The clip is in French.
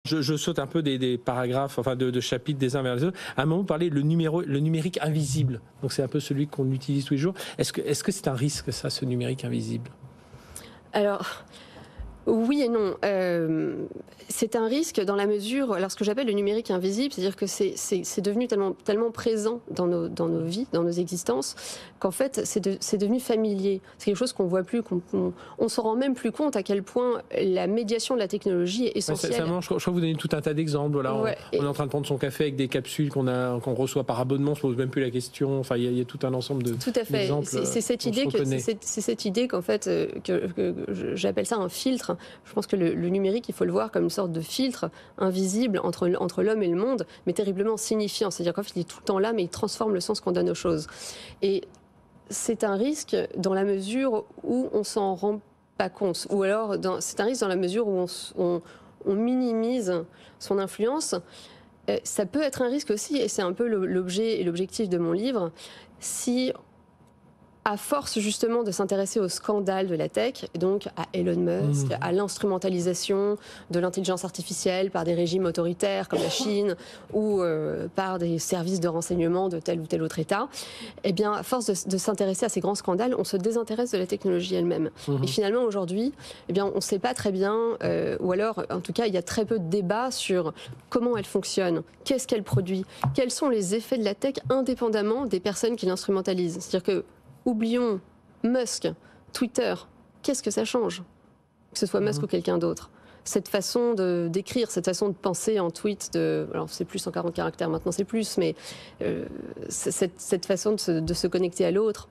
Je saute un peu des paragraphes, enfin de chapitres des uns vers les autres. À un moment, vous parlez le numérique invisible. Donc c'est un peu celui qu'on utilise tous les jours. Est-ce que c'est un risque, ça, ce numérique invisible? Alors, oui et non. C'est un risque dans la mesure, alors ce que j'appelle le numérique invisible, c'est-à-dire que c'est devenu tellement présent dans nos vies, dans nos existences, qu'en fait c'est devenu familier. C'est quelque chose qu'on voit plus, on s'en rend même plus compte à quel point la médiation de la technologie est essentielle. Je crois que vous donnez tout un tas d'exemples. Voilà, Ouais, on est en train de prendre son café avec des capsules qu'on reçoit par abonnement, on se pose même plus la question. Enfin, il y a tout un ensemble de tout à fait. C'est cette idée qu'en fait que j'appelle ça un filtre. Je pense que le numérique, il faut le voir comme une sorte de filtre invisible entre l'homme et le monde, mais terriblement signifiant. C'est-à-dire qu'en fait, il est tout le temps là, mais il transforme le sens qu'on donne aux choses. Et c'est un risque dans la mesure où on s'en rend pas compte. Ou alors, c'est un risque dans la mesure où on minimise son influence. Ça peut être un risque aussi, et c'est un peu l'objet et l'objectif de mon livre, si à force justement de s'intéresser au scandale de la tech, donc à Elon Musk, à l'instrumentalisation de l'intelligence artificielle par des régimes autoritaires comme la Chine ou par des services de renseignement de tel ou tel autre État, eh bien, à force de s'intéresser à ces grands scandales, on se désintéresse de la technologie elle-même. Et finalement, aujourd'hui, eh bien, on ne sait pas très bien, ou alors, en tout cas, il y a très peu de débats sur comment elle fonctionne, qu'est-ce qu'elle produit, quels sont les effets de la tech indépendamment des personnes qui l'instrumentalisent. C'est-à-dire que oublions Musk, Twitter, qu'est-ce que ça change? Que ce soit Musk ou quelqu'un d'autre. Cette façon d'écrire, cette façon de penser en tweet, alors c'est plus 140 caractères maintenant, c'est plus, mais cette façon de se connecter à l'autre,